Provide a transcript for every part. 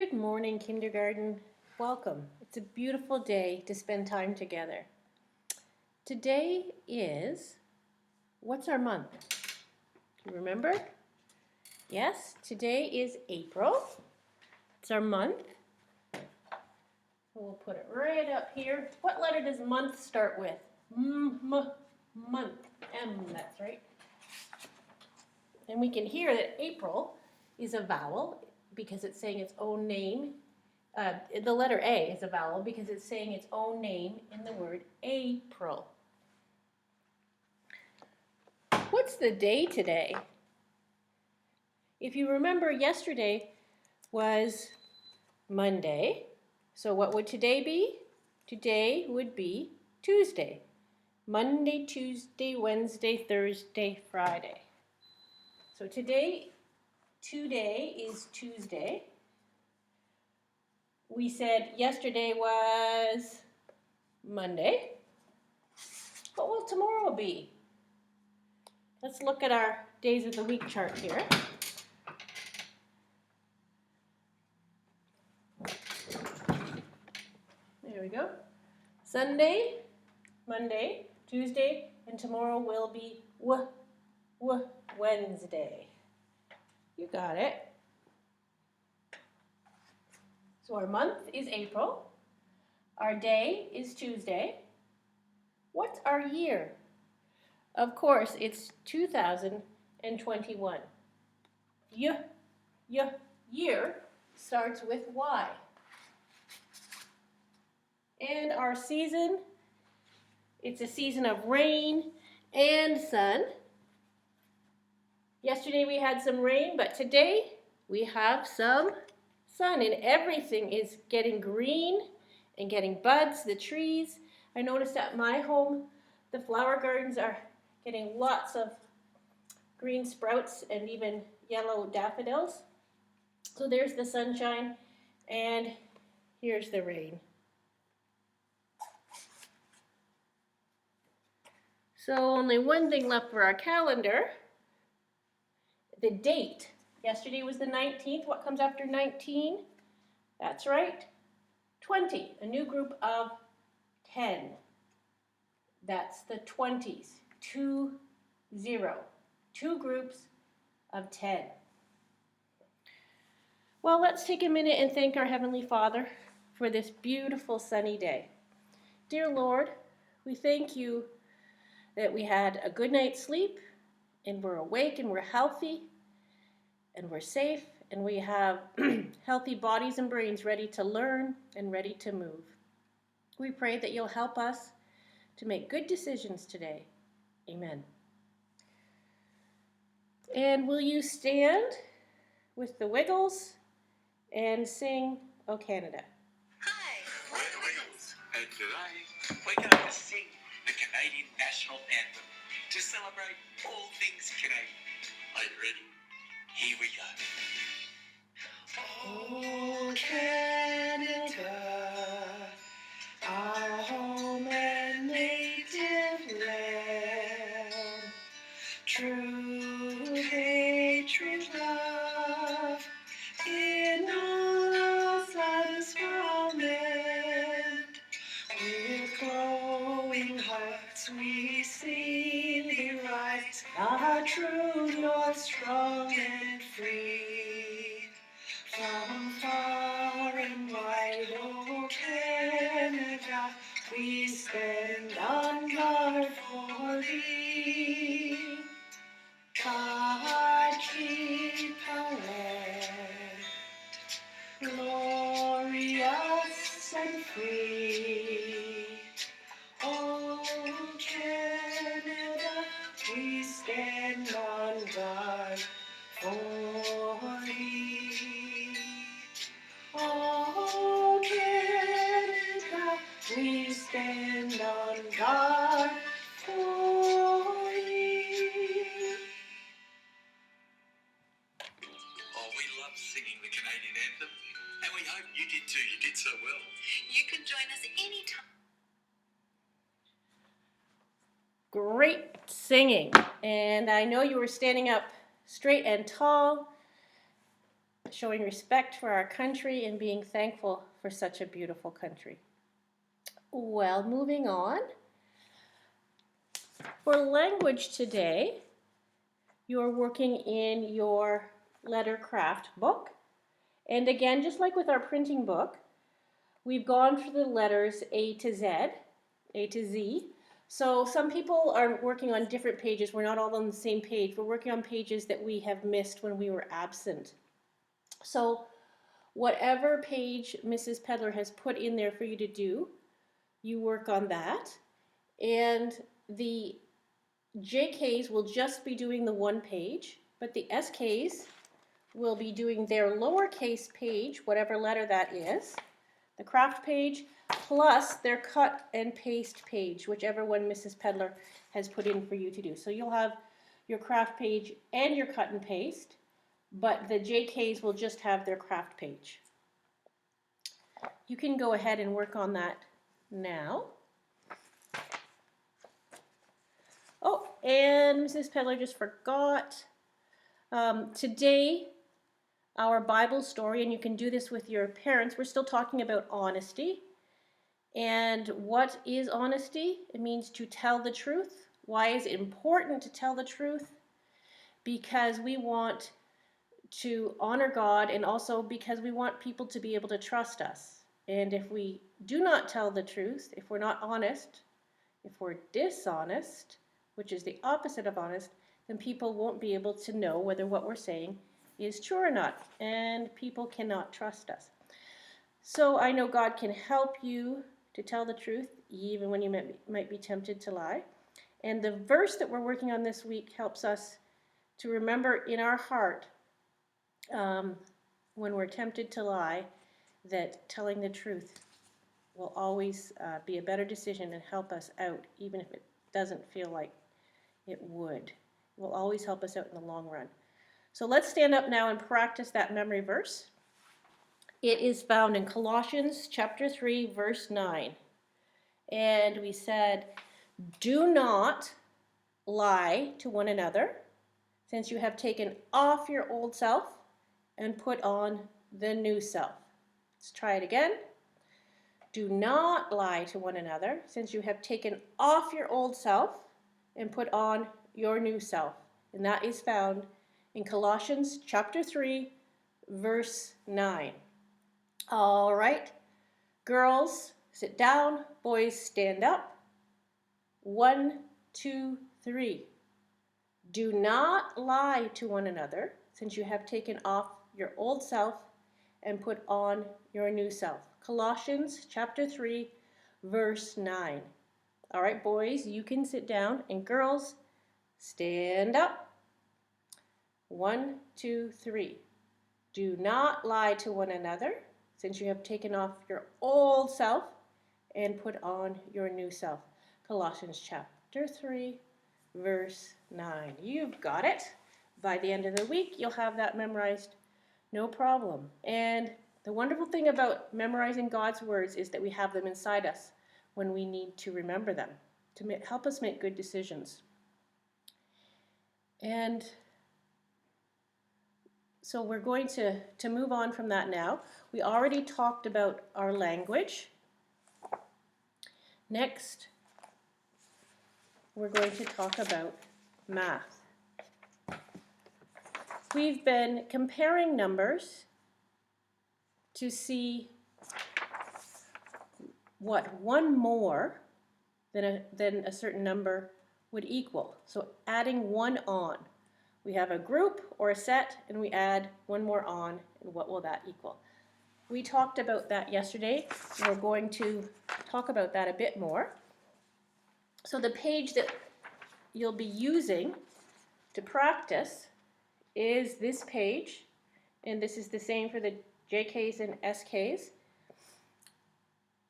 Good morning, kindergarten. Welcome. It's a beautiful day to spend time together. Today is, what's our month? Do you remember? Yes, today is April. It's our month. We'll put it right up here. What letter does month start with? Month. M, that's right. And we can hear that April is a vowel because it's saying its own name. The letter A is a vowel because it's saying its own name in the word April. What's the day today? If you remember, yesterday was Monday. So what would today be? Today would be Tuesday. Monday, Tuesday, Wednesday, Thursday, Friday. So today is Tuesday. We said yesterday was Monday. What will tomorrow be? Let's look at our days of the week chart here. There we go. Sunday, Monday, Tuesday, and tomorrow will be Wednesday. You got it. So our month is April. Our day is Tuesday. What's our year? Of course, it's 2021. Year starts with Y. And our season, it's a season of rain and sun. Yesterday we had some rain, but today we have some sun, and everything is getting green and getting buds, the trees. I noticed at my home, the flower gardens are getting lots of green sprouts and even yellow daffodils. So there's the sunshine, and here's the rain. So only one thing left for our calendar. The date. Yesterday was the 19th. What comes after 19? That's right, 20. A new group of 10. That's the 20s. 2, 0. 2 groups of 10. Well, let's take a minute and thank our Heavenly Father for this beautiful sunny day. Dear Lord, we thank you that we had a good night's sleep, and we're awake, and we're healthy, and we're safe, and we have healthy bodies and brains ready to learn and ready to move. We pray that you'll help us to make good decisions today. Amen. And will you stand with the Wiggles and sing "O Canada"? Hi, we're the Wiggles, and today we're going to sing the Canadian National Anthem to celebrate all things Canadian. Are you ready? Here we go. Oh, Canada, our home and native land, true hatred, love, in all our land. With glowing hearts we see thee rise, our true north, strong and free. From far and wide, O Canada, we stand on guard for thee. God keep our land glorious and free. Oh, Canada, we stand on guard for thee. Oh, Canada, we stand on guard for thee. Oh, we love singing the Canadian anthem, and we hope you did too. You did so well. You can join us anytime. Great singing. And I know you were standing up straight and tall, showing respect for our country and being thankful for such a beautiful country. Well, moving on. For language today, you're working in your letter craft book. And again, just like with our printing book, we've gone through the letters A to Z. So some people are working on different pages. We're not all on the same page. We're working on pages that we have missed when we were absent. So whatever page Mrs. Pedler has put in there for you to do, you work on that. And the JKs will just be doing the one page, but the SKs will be doing their lowercase page, whatever letter that is, the craft page, plus their cut and paste page, whichever one Mrs. Pedler has put in for you to do. So you'll have your craft page and your cut and paste, but the JKs will just have their craft page. You can go ahead and work on that now. Oh, and Mrs. Pedler just forgot. Today, our Bible story, and you can do this with your parents, we're still talking about honesty. And what is honesty? It means to tell the truth. Why is it important to tell the truth? Because we want to honor God, and also because we want people to be able to trust us. And if we do not tell the truth, if we're not honest, if we're dishonest, which is the opposite of honest, then people won't be able to know whether what we're saying is true or not, and people cannot trust us. So I know God can help you to tell the truth, even when you might be tempted to lie. And the verse that we're working on this week helps us to remember in our heart, when we're tempted to lie, that telling the truth will always be a better decision and help us out, even if it doesn't feel like it would. It will always help us out in the long run. So let's stand up now and practice that memory verse. It is found in Colossians chapter 3, verse 9. And we said, "Do not lie to one another, since you have taken off your old self and put on the new self." Let's try it again. "Do not lie to one another, since you have taken off your old self and put on your new self." And that is found in Colossians chapter 3, verse 9. All right, girls, sit down. Boys, stand up. 1, 2, 3. "Do not lie to one another, since you have taken off your old self and put on your new self." Colossians chapter 3, verse 9. All right, boys, you can sit down, and girls, stand up. 1, 2, 3. "Do not lie to one another, since you have taken off your old self and put on your new self." Colossians chapter 3, verse 9. You've got it. By the end of the week, you'll have that memorized, no problem. And the wonderful thing about memorizing God's words is that we have them inside us when we need to remember them, to help us make good decisions. And so we're going to move on from that now. We already talked about our language. Next, we're going to talk about math. We've been comparing numbers to see what one more than a certain number would equal. So adding one on. We have a group or a set, and we add one more on, and what will that equal? We talked about that yesterday. We're going to talk about that a bit more. So the page that you'll be using to practice is this page, and this is the same for the JKs and SKs.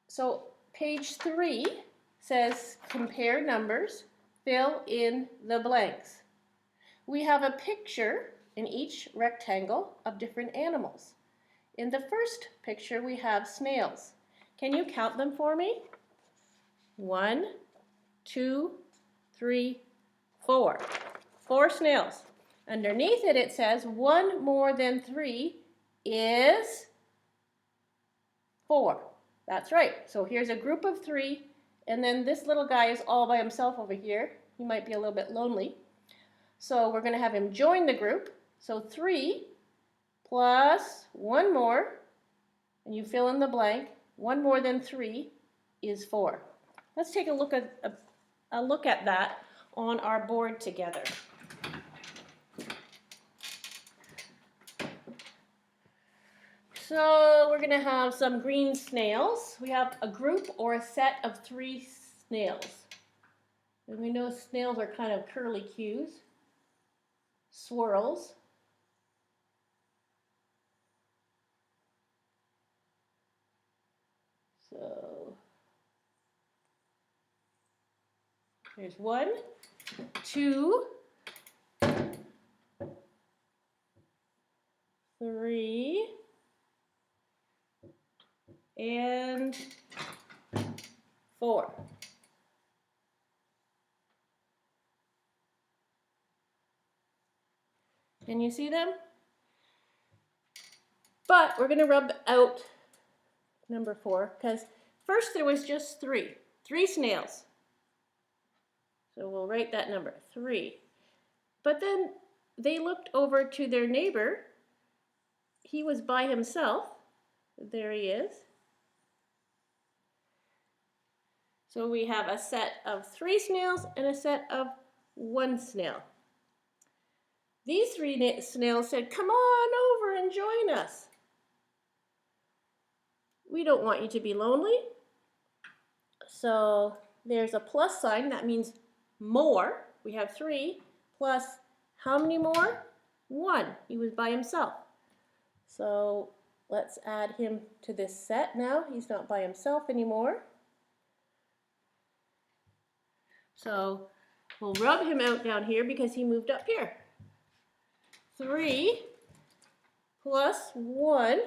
So page 3 says compare numbers, fill in the blanks. We have a picture in each rectangle of different animals. In the first picture, we have snails. Can you count them for me? 1, 2, 3, 4. 4 snails. Underneath it, it says 1 more than 3 is 4. That's right. So here's a group of 3, and then this little guy is all by himself over here. He might be a little bit lonely. So we're going to have him join the group. So 3 plus 1 more, and you fill in the blank. 1 more than 3 is 4. Let's take a look at that on our board together. So we're going to have some green snails. We have a group or a set of 3 snails. And we know snails are kind of curlicues, swirls. So there's 1, 2, 3, and 4. Can you see them? But we're going to rub out number 4 because first there was just 3 snails. So we'll write that number, 3. But then they looked over to their neighbor. He was by himself. There he is. So we have a set of 3 snails and a set of 1 snail. These 3 snails said, "Come on over and join us. We don't want you to be lonely." So there's a plus sign. That means more. We have 3 plus how many more? 1. He was by himself. So let's add him to this set now. He's not by himself anymore. So we'll rub him out down here because he moved up here. 3 plus 1.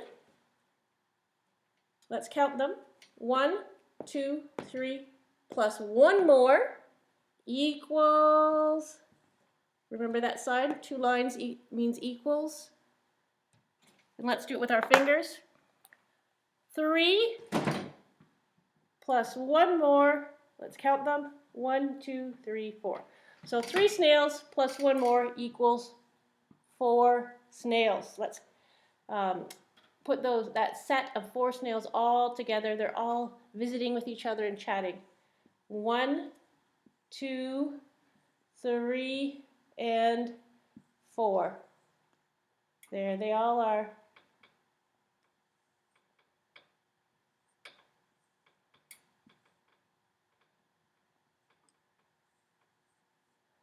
Let's count them. 1, 2, 3, plus 1 more equals, remember that sign? 2 lines means equals. And let's do it with our fingers. 3 plus 1 more, let's count them. 1, 2, 3, 4. So 3 snails plus 1 more equals 4 snails. Let's put that set of 4 snails all together. They're all visiting with each other and chatting. 1, 2, 3, and 4. There they all are.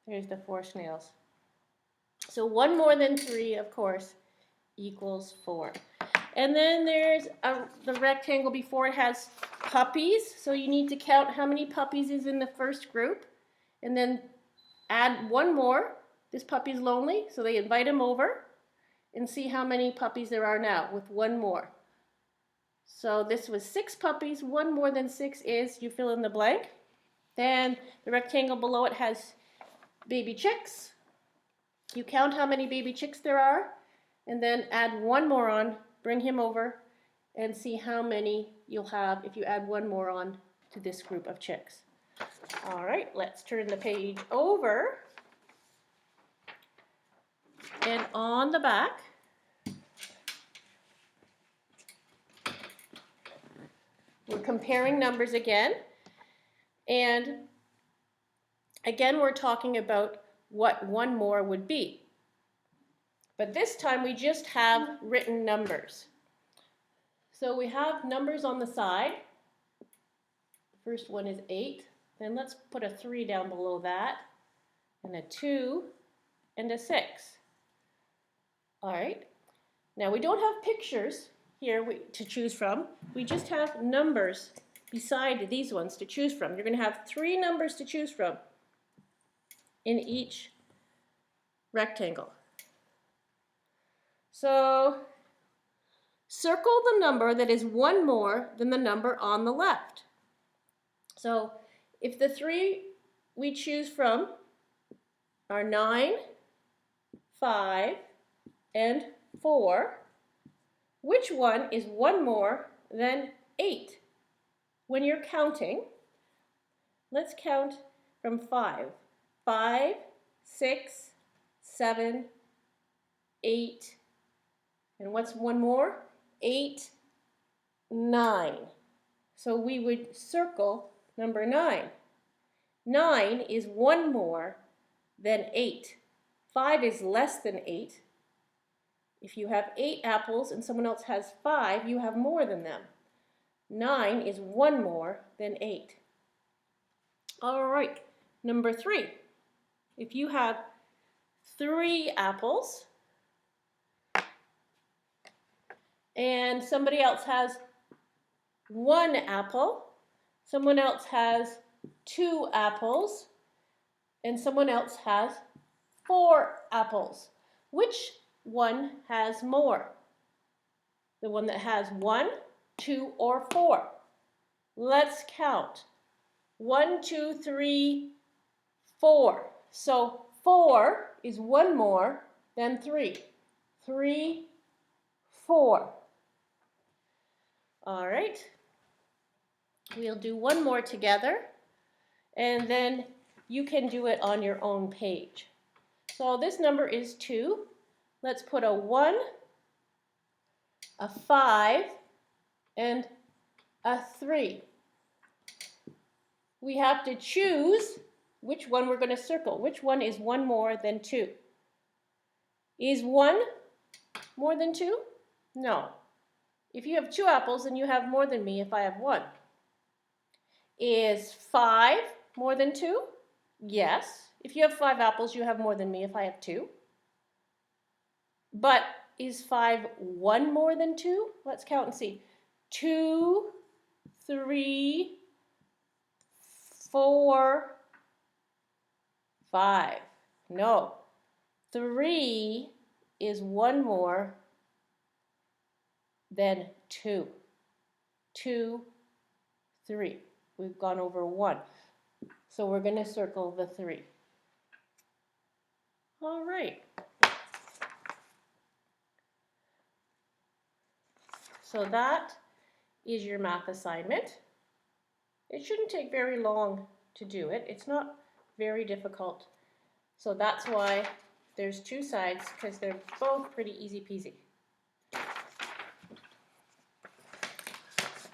There's the 4 snails. So 1 more than 3, of course, equals 4. And then there's the rectangle before it has puppies. So you need to count how many puppies is in the first group. And then add 1 more. This puppy's lonely, so they invite him over. And see how many puppies there are now with 1 more. So this was 6 puppies. 1 more than 6 is, you fill in the blank. Then the rectangle below it has baby chicks. You count how many baby chicks there are, and then add 1 more on, bring him over, and see how many you'll have if you add 1 more on to this group of chicks. All right, let's turn the page over. And on the back, we're comparing numbers again. And again, we're talking about what 1 more would be. But this time we just have written numbers. So we have numbers on the side. The first one is 8. Then let's put a 3 down below that, and a 2, and a 6. All right. Now we don't have pictures here to choose from. We just have numbers beside these ones to choose from. You're going to have 3 numbers to choose from in each rectangle. So circle the number that is 1 more than the number on the left. So if the 3 we choose from are 9, 5, and 4, Which one is one more than 8? When you're counting, let's count from 5. 5, 6, 7, 8, and what's one more? 8, 9. So we would circle number 9. 9 is one more than 8. 5 is less than 8. If you have 8 apples and someone else has 5, you have more than them. 9 is one more than 8. All right, number 3. If you have 3 apples and somebody else has 1 apple, someone else has 2 apples, and someone else has 4 apples. Which one has more? The one that has 1, 2, or 4. Let's count. 1, 2, 3, 4. So 4 is one more than 3. 3, 4. All right. We'll do one more together, and then you can do it on your own page. So this number is 2. Let's put a 1, a 5, and a 3. We have to choose which one we're going to circle. Which one is one more than 2? Is 1 more than 2? No. If you have 2 apples, then you have more than me if I have 1. Is 5 more than 2? Yes. If you have 5 apples, you have more than me if I have 2. But is 5 1 more than 2? Let's count and see. 2, 3, 4, 5. No. 3 is one more than 2. 2, 3. We've gone over 1. So we're going to circle the 3. All right. So that is your math assignment. It shouldn't take very long to do it. It's not very difficult. So that's why there's 2 sides, because they're both pretty easy peasy.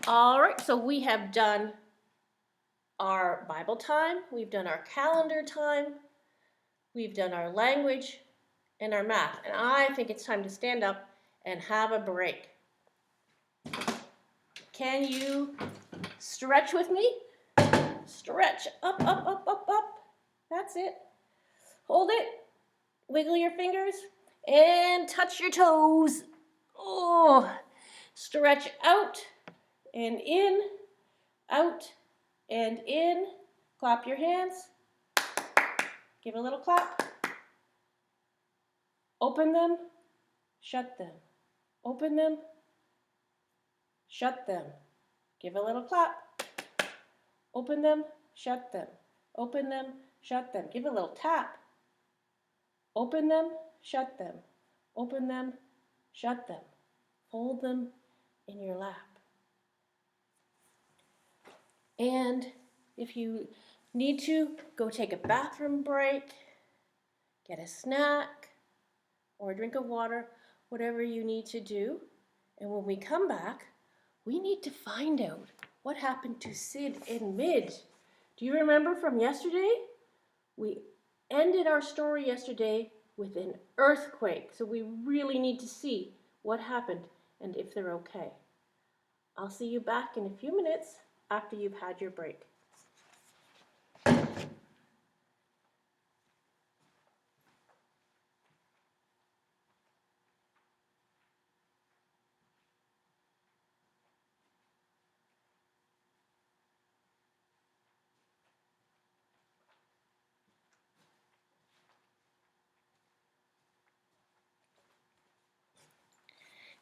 All right, so we have done our Bible time, we've done our calendar time, we've done our language, and our math. And I think it's time to stand up and have a break. Can you stretch with me? Stretch. Up, up, up, up, up. That's it. Hold it. Wiggle your fingers. And touch your toes. Oh. Stretch out and in. Out and in. Clap your hands. Give a little clap. Open them. Shut them. Open them. Shut them. Give a little clap. Open them, shut them. Open them, shut them. Give a little tap. Open them, shut them. Open them, shut them. Hold them in your lap. And if you need to, go take a bathroom break, get a snack, or a drink of water, whatever you need to do. And when we come back, we need to find out what happened to Sid and Midge. Do you remember from yesterday? We ended our story yesterday with an earthquake, so we really need to see what happened and if they're okay. I'll see you back in a few minutes after you've had your break.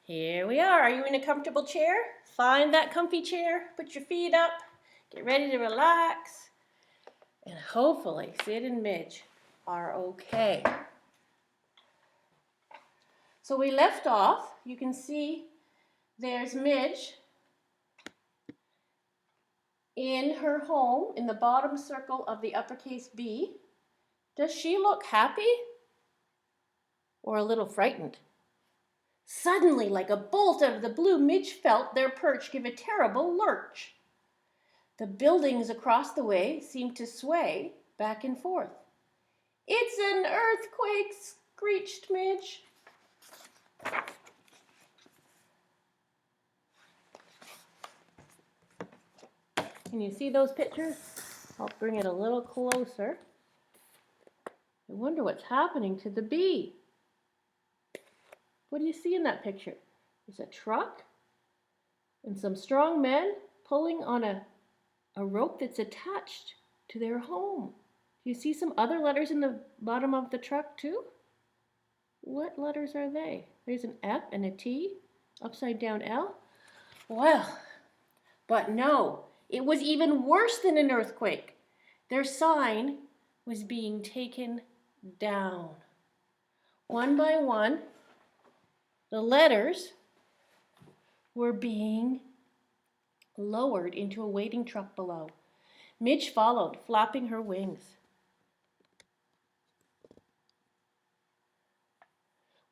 Here we are. Are you in a comfortable chair? Find that comfy chair, put your feet up, get ready to relax, and hopefully Sid and Midge are okay. So we left off, you can see There's Midge in her home in the bottom circle of the uppercase B. Does she look happy or a little frightened? Suddenly, like a bolt out of the blue, Midge felt their perch give a terrible lurch. The buildings across the way seemed to sway back and forth. "It's an earthquake!" screeched Midge. Can you see those pictures? I'll bring it a little closer. I wonder what's happening to the bee. What do you see in that picture? There's a truck and some strong men pulling on a rope that's attached to their home. Do you see some other letters in the bottom of the truck too? What letters are they? There's an F and a T, upside down L. Well, but no, it was even worse than an earthquake. Their sign was being taken down. One by one, the letters were being lowered into a waiting truck below. Midge followed, flapping her wings.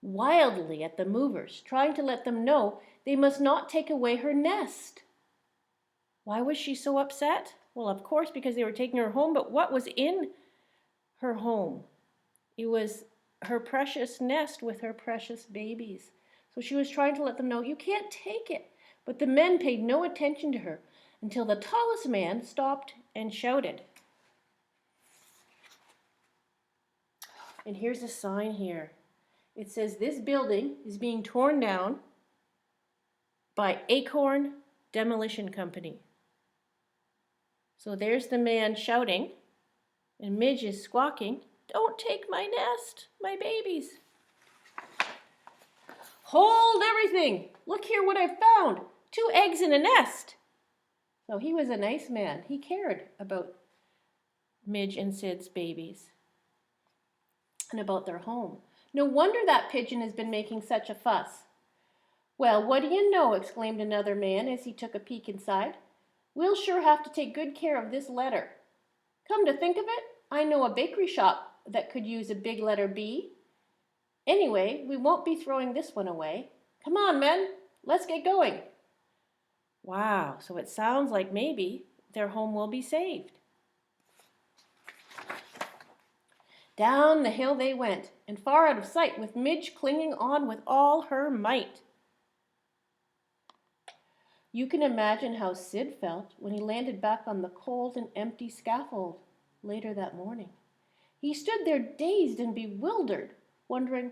Wildly at the movers, trying to let them know they must not take away her nest. Why was she so upset? Well, of course, because they were taking her home, but what was in her home? It was her precious nest with her precious babies. So she was trying to let them know, you can't take it. But the men paid no attention to her until the tallest man stopped and shouted. And here's a sign here. It says this building is being torn down by Acorn Demolition Company. So there's the man shouting, and Midge is squawking, "Don't take my nest, my babies." "Hold everything! Look here what I found! 2 eggs in a nest!" So he was a nice man. He cared about Midge and Sid's babies and about their home. No wonder that pigeon has been making such a fuss. "Well, what do you know?" exclaimed another man as he took a peek inside. "We'll sure have to take good care of this letter. Come to think of it, I know a bakery shop that could use a big letter B. Anyway, we won't be throwing this one away. Come on, men, let's get going." Wow, so it sounds like maybe their home will be saved. Down the hill they went, and far out of sight, with Midge clinging on with all her might. You can imagine how Sid felt when he landed back on the cold and empty scaffold later that morning. He stood there dazed and bewildered, wondering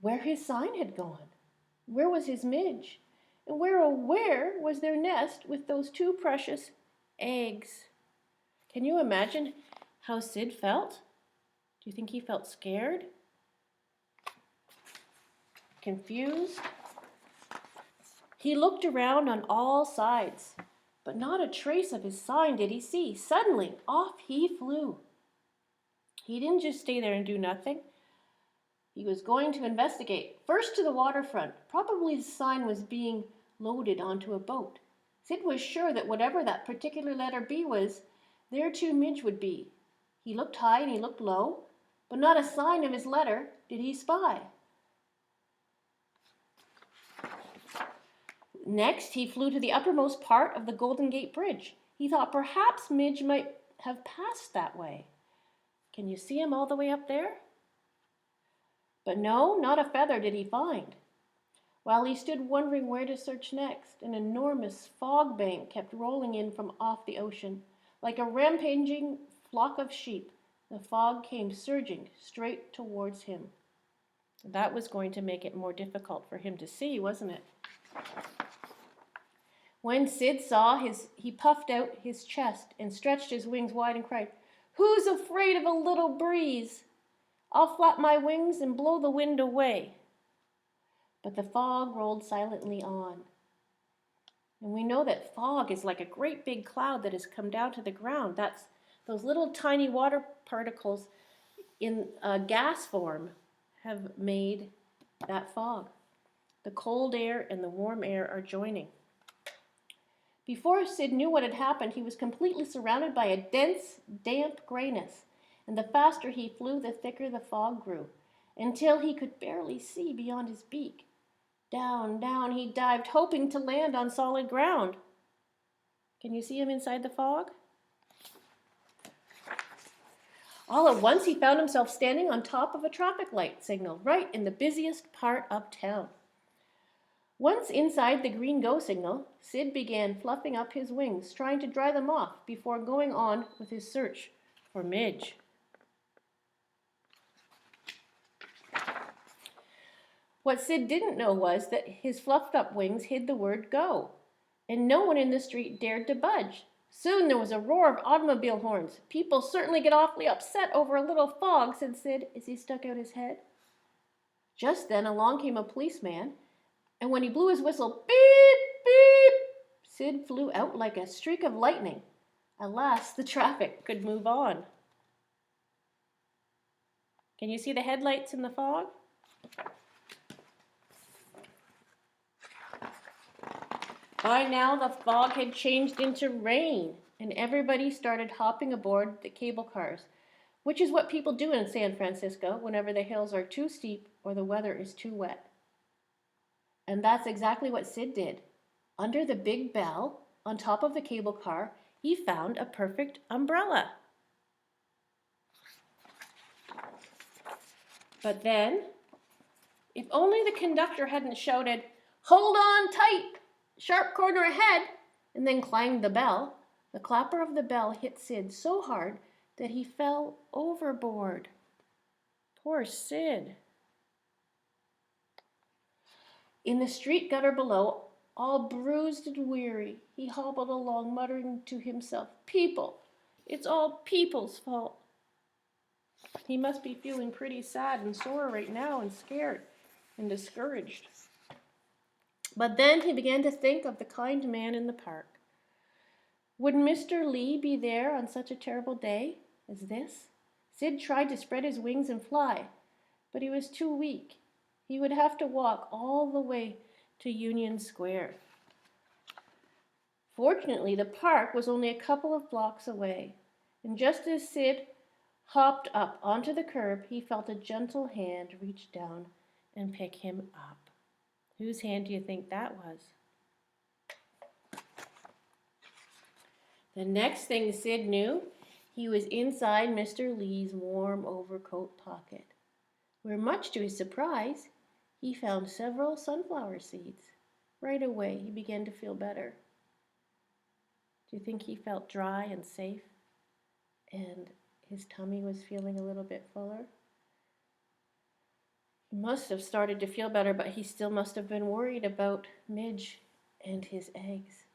where his sign had gone. Where was his Midge? And where, oh where, was their nest with those 2 precious eggs? Can you imagine how Sid felt? Do you think he felt scared? Confused? He looked around on all sides, but not a trace of his sign did he see. Suddenly, off he flew. He didn't just stay there and do nothing. He was going to investigate, first to the waterfront. Probably the sign was being loaded onto a boat. Sid was sure that whatever that particular letter B was, there too Midge would be. He looked high and he looked low, but not a sign of his letter did he spy. Next, he flew to the uppermost part of the Golden Gate Bridge. He thought perhaps Midge might have passed that way. Can you see him all the way up there? But no, not a feather did he find. While he stood wondering where to search next, an enormous fog bank kept rolling in from off the ocean. Like a rampaging flock of sheep, the fog came surging straight towards him. That was going to make it more difficult for him to see, wasn't it? When Sid saw he puffed out his chest and stretched his wings wide and cried, "Who's afraid of a little breeze? I'll flap my wings and blow the wind away." But the fog rolled silently on. And we know that fog is like a great big cloud that has come down to the ground. That's those little tiny water particles in gas form have made that fog. The cold air and the warm air are joining. Before Sid knew what had happened, he was completely surrounded by a dense, damp grayness, and the faster he flew, the thicker the fog grew, until he could barely see beyond his beak. Down, down he dived, hoping to land on solid ground. Can you see him inside the fog? All at once he found himself standing on top of a traffic light signal, right in the busiest part of town. Once inside the green go signal, Sid began fluffing up his wings, trying to dry them off before going on with his search for Midge. What Sid didn't know was that his fluffed up wings hid the word go, and no one in the street dared to budge. Soon there was a roar of automobile horns. People certainly get awfully upset over a little fog, said Sid as he stuck out his head. Just then along came a policeman, and when he blew his whistle, beep, beep, Sid flew out like a streak of lightning. Alas, the traffic could move on. Can you see the headlights in the fog? By now, the fog had changed into rain, and everybody started hopping aboard the cable cars, which is what people do in San Francisco whenever the hills are too steep or the weather is too wet. And that's exactly what Sid did. Under the big bell, on top of the cable car, he found a perfect umbrella. But then, if only the conductor hadn't shouted, "Hold on tight! Sharp corner ahead!" and then clanged the bell, the clapper of the bell hit Sid so hard that he fell overboard. Poor Sid. In the street gutter below, all bruised and weary, he hobbled along, muttering to himself, "People! It's all people's fault." He must be feeling pretty sad and sore right now and scared and discouraged. But then he began to think of the kind man in the park. Would Mr. Lee be there on such a terrible day as this? Sid tried to spread his wings and fly, but he was too weak. He would have to walk all the way to Union Square. Fortunately, the park was only a couple of blocks away, and just as Sid hopped up onto the curb, he felt a gentle hand reach down and pick him up. Whose hand do you think that was? The next thing Sid knew, he was inside Mr. Lee's warm overcoat pocket, where, much to his surprise, he found several sunflower seeds. Right away, he began to feel better. Do you think he felt dry and safe, and his tummy was feeling a little bit fuller? He must have started to feel better, but he still must have been worried about Midge and his eggs.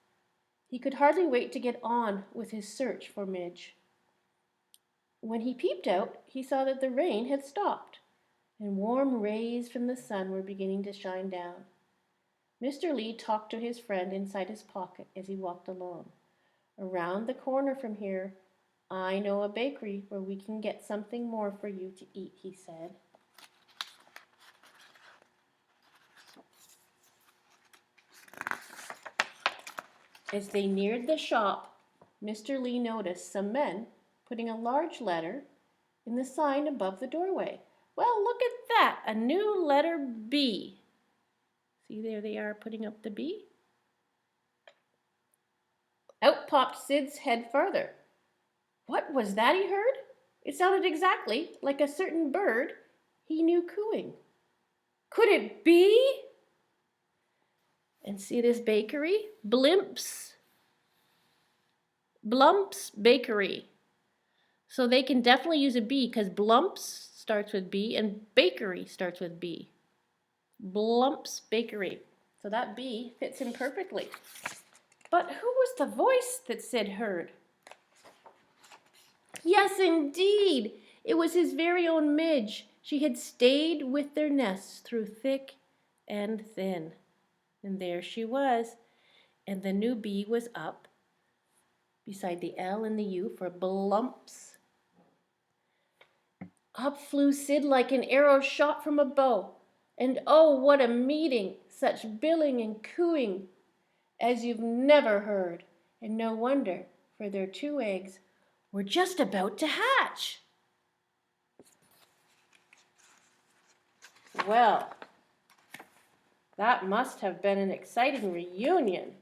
He could hardly wait to get on with his search for Midge. When he peeped out, he saw that the rain had stopped, and warm rays from the sun were beginning to shine down. Mr. Lee talked to his friend inside his pocket as he walked along. "Around the corner from here, I know a bakery where we can get something more for you to eat," he said. As they neared the shop, Mr. Lee noticed some men putting a large letter in the sign above the doorway. "Well, look at that, a new letter B." See, there they are putting up the B. Out popped Sid's head farther. What was that he heard? It sounded exactly like a certain bird he knew cooing. Could it be? And see this bakery? Blumps Bakery. So they can definitely use a B because Blumps starts with B and bakery starts with B. Blumps Bakery. So that B fits in perfectly. But who was the voice that Sid heard? Yes, indeed. It was his very own Midge. She had stayed with their nests through thick and thin. And there she was. And the new B was up beside the L and the U for Blumps. Up flew Sid like an arrow shot from a bow. And oh, what a meeting! Such billing and cooing as you've never heard. And no wonder, for their 2 eggs were just about to hatch. Well, that must have been an exciting reunion.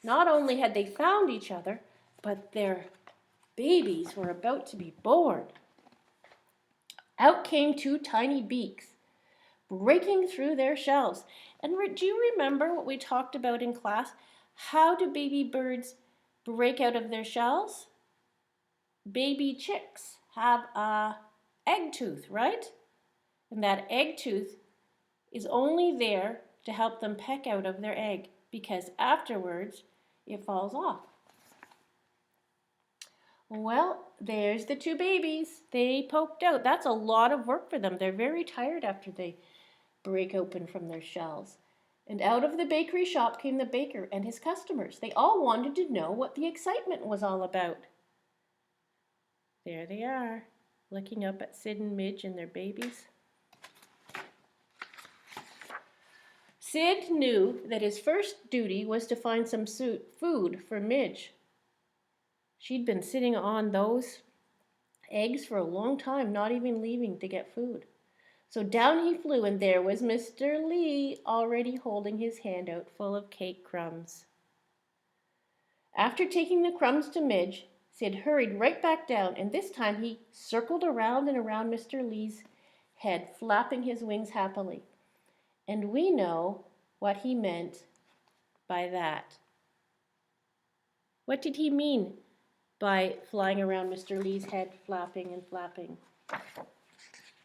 Not only had they found each other, but their babies were about to be born. Out came 2 tiny beaks, breaking through their shells. And do you remember what we talked about in class? How do baby birds break out of their shells? Baby chicks have a egg tooth, right? And that egg tooth is only there to help them peck out of their egg because afterwards it falls off. Well, there's the 2 babies. They poked out. That's a lot of work for them. They're very tired after they break open from their shells. And out of the bakery shop came the baker and his customers. They all wanted to know what the excitement was all about. There they are, looking up at Sid and Midge and their babies. Sid knew that his first duty was to find some food for Midge. She'd been sitting on those eggs for a long time, not even leaving to get food. So down he flew, and there was Mr. Lee already holding his hand out full of cake crumbs. After taking the crumbs to Midge, Sid hurried right back down, and this time he circled around and around Mr. Lee's head, flapping his wings happily. And we know what he meant by that. What did he mean by flying around Mr. Lee's head, flapping and flapping?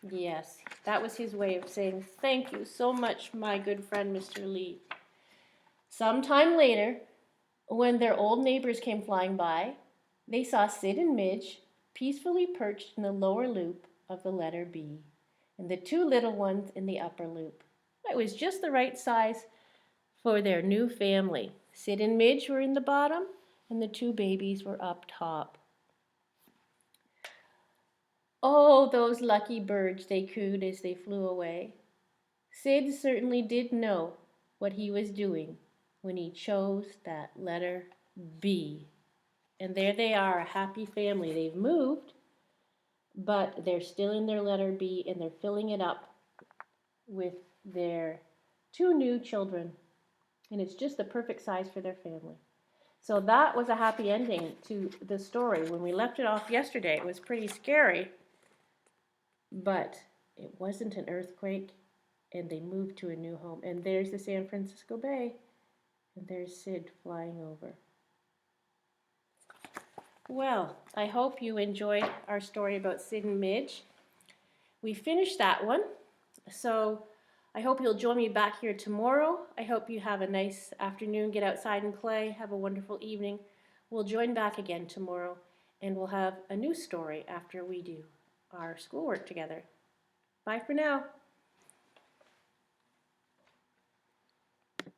Yes, that was his way of saying, "Thank you so much, my good friend Mr. Lee." Sometime later, when their old neighbors came flying by, they saw Sid and Midge peacefully perched in the lower loop of the letter B, and the 2 little ones in the upper loop. It was just the right size for their new family. Sid and Midge were in the bottom, and the 2 babies were up top. Oh, those lucky birds, they cooed as they flew away. Sid certainly did know what he was doing when he chose that letter B. And there they are, a happy family. They've moved, but they're still in their letter B, and they're filling it up with their 2 new children. And it's just the perfect size for their family. So that was a happy ending to the story. When we left it off yesterday, it was pretty scary, but it wasn't an earthquake, and they moved to a new home. And there's the San Francisco Bay, and there's Sid flying over. Well, I hope you enjoyed our story about Sid and Midge. We finished that one, so I hope you'll join me back here tomorrow. I hope you have a nice afternoon, get outside and play, have a wonderful evening. We'll join back again tomorrow, and we'll have a new story after we do our schoolwork together. Bye for now.